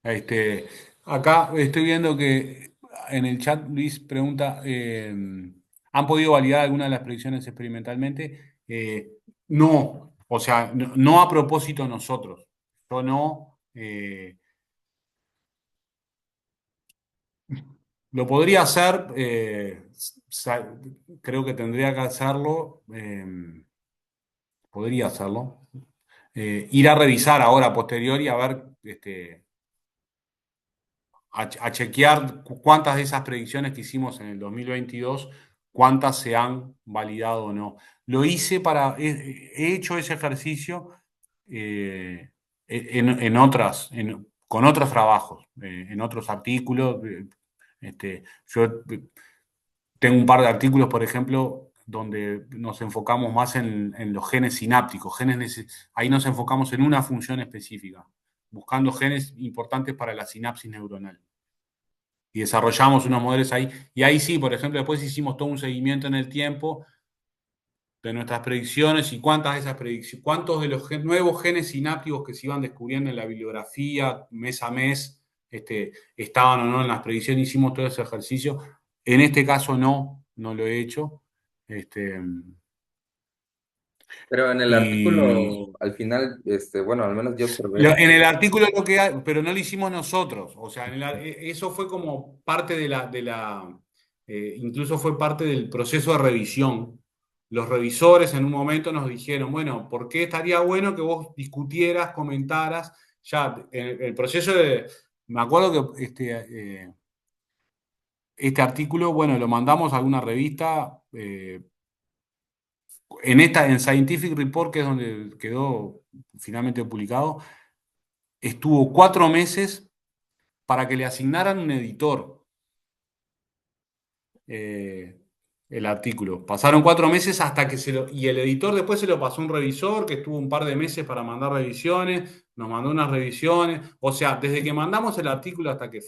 Este, acá estoy viendo que en el chat Luis pregunta, ¿han podido validar alguna de las predicciones experimentalmente? No, o sea, no a propósito nosotros. Yo no. Lo podría hacer, creo que tendría que hacerlo, podría hacerlo. Ir a revisar ahora a posteriori a ver a chequear cuántas de esas predicciones que hicimos en el 2022, cuántas se han validado o no. Lo hice he hecho ese ejercicio con otros trabajos, en otros artículos. Yo tengo un par de artículos, por ejemplo, donde nos enfocamos más en los genes sinápticos. Ahí nos enfocamos en una función específica, buscando genes importantes para la sinapsis neuronal. y desarrollamos unos modelos ahí. Y ahí sí, por ejemplo, después hicimos todo un seguimiento en el tiempo de nuestras predicciones y cuántas de esas predicciones, cuántos de los nuevos genes sinápticos que se iban descubriendo en la bibliografía mes a mes, estaban o no en las predicciones. Hicimos todo ese ejercicio. En este caso no lo he hecho. Pero en el Y artículo, al final, bueno, al menos yo observé. en el artículo lo que hay, pero no lo hicimos nosotros. O sea, eso fue como parte incluso fue parte del proceso de revisión. Los revisores en un momento nos dijeron, bueno, ¿por qué estaría bueno que vos discutieras, comentaras? Ya, en el proceso me acuerdo que este artículo, bueno, lo mandamos a alguna revista, en Scientific Report, que es donde quedó finalmente publicado, estuvo 4 meses para que le asignaran un editor, eh, el artículo. Pasaron 4 meses hasta que y el editor después se lo pasó a un revisor que estuvo un par de meses para mandar revisiones, nos mandó unas revisiones. O sea, desde que mandamos el artículo hasta que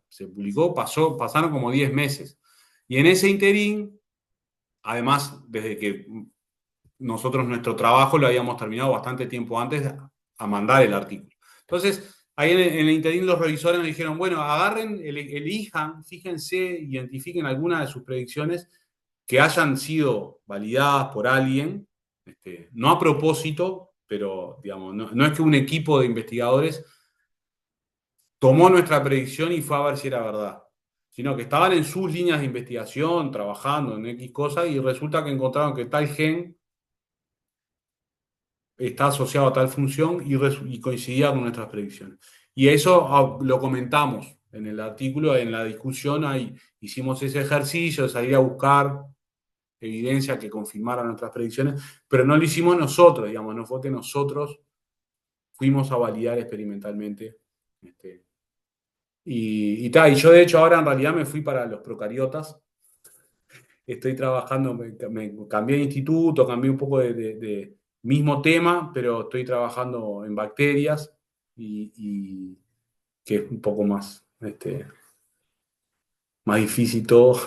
se publicó, pasaron como 10 meses. Y en ese interín, además, desde que nosotros nuestro trabajo lo habíamos terminado bastante tiempo antes a mandar el artículo. Entonces, ahí en el interín los revisores nos dijeron, bueno, agarren, elijan, fíjense, identifiquen algunas de sus predicciones que hayan sido validadas por alguien, no a propósito, pero digamos, no es que un equipo de investigadores tomó nuestra predicción y fue a ver si era verdad, sino que estaban en sus líneas de investigación, trabajando en X cosas, y resulta que encontraron que tal gen está asociado a tal función y coincidía con nuestras predicciones. Y eso lo comentamos en el artículo, en la discusión, ahí hicimos ese ejercicio de salir a buscar evidencia que confirmara nuestras predicciones, pero no lo hicimos nosotros, digamos, no fue que nosotros fuimos a validar experimentalmente. Y yo de hecho ahora en realidad me fui para los procariotas. Estoy trabajando, me cambié de instituto, cambié un poco de mismo tema, pero estoy trabajando en bacterias y que es un poco más difícil todo,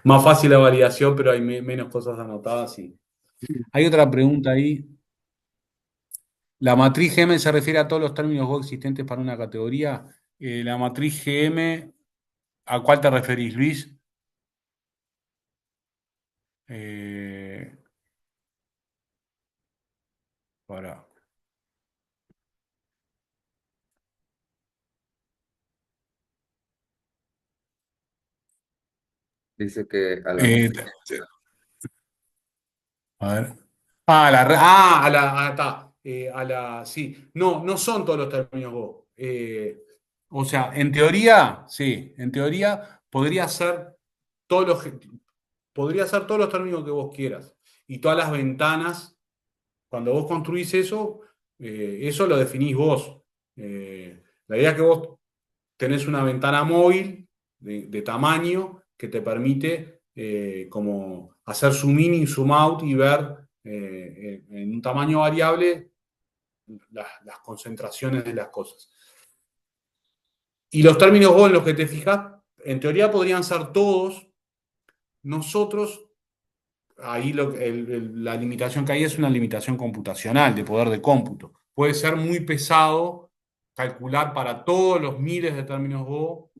más fácil la validación, pero hay menos cosas anotadas. Hay otra pregunta ahí. ¿La matriz GM se refiere a todos los términos Go existentes para una categoría? La matriz GM, ¿a cuál te referís, Luis? Eh, para. Dice que a la... Eh, a ver. Está. Sí. No, no son todos los términos Go. O sea, en teoría, sí. En teoría todos los, podría ser todos los términos que vos quieras. Y todas las ventanas, cuando vos construís eso lo definís vos. La idea es que vos tenés una ventana móvil de tamaño que te permite como hacer zoom in y zoom out y ver en un tamaño variable las concentraciones de las cosas. Y los términos Go en los que te fijas, en teoría podrían ser todos. Nosotros, ahí la limitación que hay es una limitación computacional, de poder de cómputo. Puede ser muy pesado calcular para todos los miles de términos Go.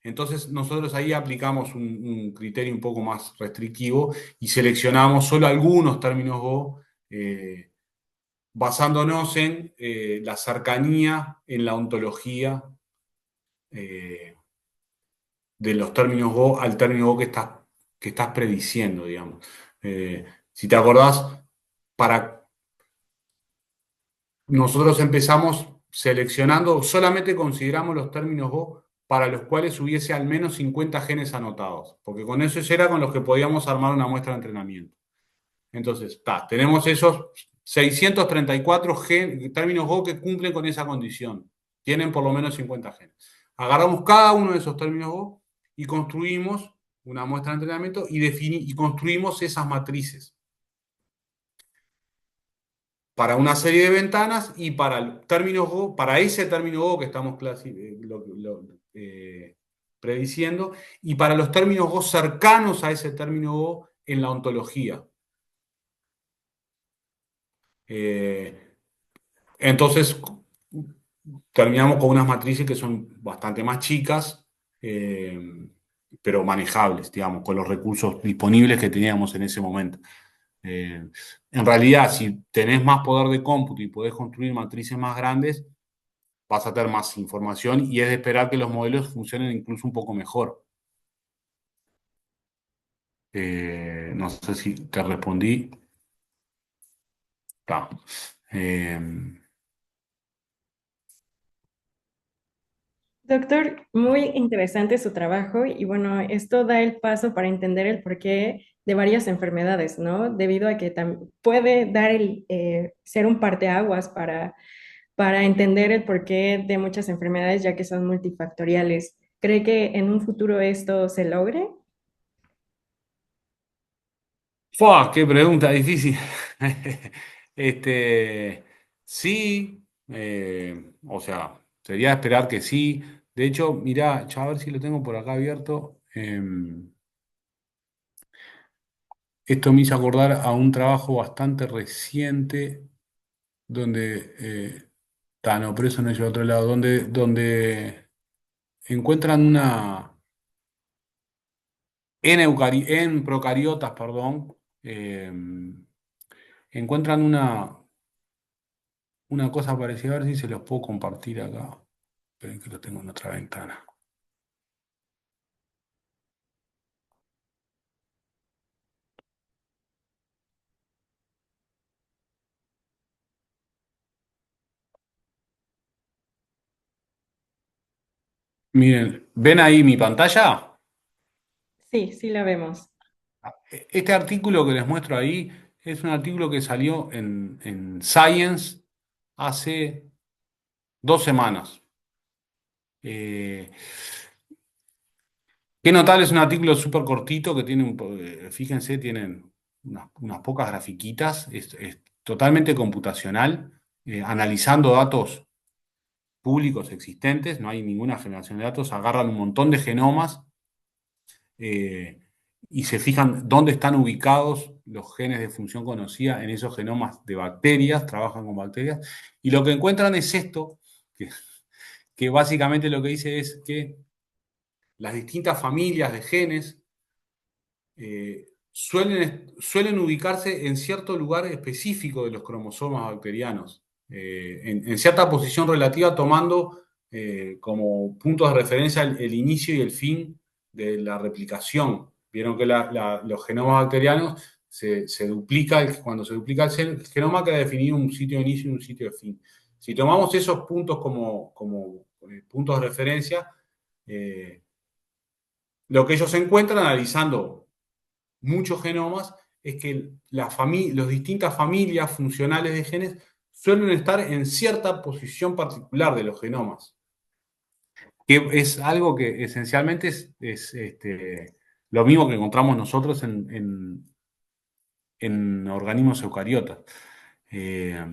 Entonces nosotros ahí aplicamos un criterio un poco más restrictivo y seleccionamos solo algunos términos Go, basándonos en la cercanía en la ontología eh, de los términos Go al término Go que estás prediciendo, digamos. Si te acordás, para nosotros empezamos seleccionando, solamente consideramos los términos Go para los cuales hubiese al menos 50 genes anotados, porque con eso era con los que podíamos armar una muestra de entrenamiento. Entonces, tenemos esos 634 términos Go que cumplen con esa condición. Tienen por lo menos 50 genes. Agarramos cada uno de esos términos Go y construimos una muestra de entrenamiento y construimos esas matrices para una serie de ventanas y para términos Go, para ese término Go que estamos prediciendo, y para los términos Go cercanos a ese término Go en la ontología. Entonces, terminamos con unas matrices que son bastante más chicas, eh, pero manejables, digamos, con los recursos disponibles que teníamos en ese momento. En realidad, si tenés más poder de cómputo y podés construir matrices más grandes, vas a tener más información y es de esperar que los modelos funcionen incluso un poco mejor. No sé si te respondí. Ta. Eh, Doctor, muy interesante su trabajo y bueno, esto da el paso para entender el porqué de varias enfermedades, ¿no? Debido a que puede dar ser un parteaguas para entender el porqué de muchas enfermedades, ya que son multifactoriales. ¿Cree que en un futuro esto se logre? ¡Fua! ¡Qué pregunta difícil! Este, sí, o sea, sería esperar que sí. De hecho, mirá, ya a ver si lo tengo por acá abierto. Esto me hizo acordar a un trabajo bastante reciente donde, no, pero eso no es a otro lado, donde encuentran en procariotas, perdón, eh, encuentran una cosa parecida, a ver si se los puedo compartir acá. Esperen que lo tengo en otra ventana. Miren, ¿ven ahí mi pantalla? Sí, sí la vemos. Este artículo que les muestro ahí es un artículo que salió en Science hace 2 semanas. Eh, Qué notable, es un artículo súper cortito que tiene, fíjense, tienen unas pocas grafiquitas, es totalmente computacional, analizando datos públicos existentes, no hay ninguna generación de datos, agarran un montón de genomas eh, y se fijan dónde están ubicados los genes de función conocida en esos genomas de bacterias, trabajan con bacterias, y lo que encuentran es esto, que, que básicamente lo que dice es que las distintas familias de genes suelen ubicarse en cierto lugar específico de los cromosomas bacterianos, en cierta posición relativa, tomando como puntos de referencia el inicio y el fin de la replicación. Vieron que los genomas bacterianos se duplica, cuando se duplica el genoma queda definido un sitio de inicio y un sitio de fin. Si tomamos esos puntos como puntos de referencia, eh, lo que ellos encuentran analizando muchos genomas es que las distintas familias funcionales de genes suelen estar en cierta posición particular de los genomas, que es algo que esencialmente es lo mismo que encontramos nosotros en organismos eucariotas. Eh,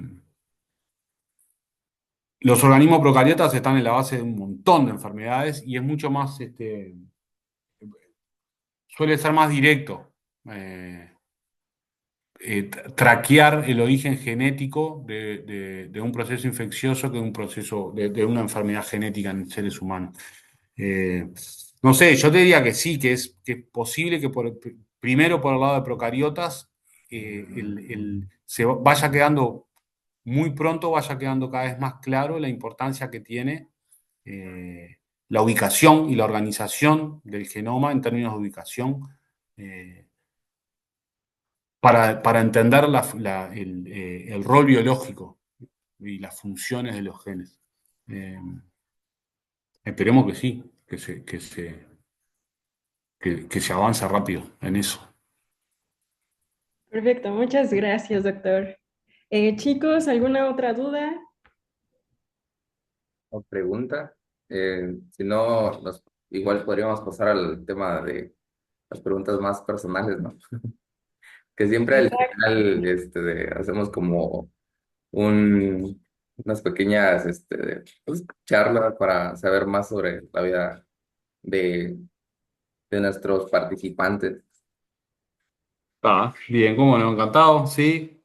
los organismos procariotas están en la base de un montón de enfermedades y es mucho más, suele ser más directo. Eh, Traquear el origen genético de un proceso infeccioso que un proceso de una enfermedad genética en seres humanos. Eh, no sé, yo te diría que sí, que es posible que primero por el lado de procariotas vaya quedando muy pronto, vaya quedando cada vez más claro la importancia que tiene la ubicación y la organización del genoma en términos de ubicación. eh, para entender el rol biológico y las funciones de los genes. Eh, Esperemos que sí, que se avance rápido en eso. Perfecto, muchas gracias, doctor. Chicos, ¿alguna otra duda? O pregunta. Si no, igual podríamos pasar al tema de las preguntas más personales, ¿no? Que siempre al Exacto. final hacemos como un, unas pequeñas pues, charlas para saber más sobre la vida de, de nuestros participantes. Bien, cómo no, encantado, sí.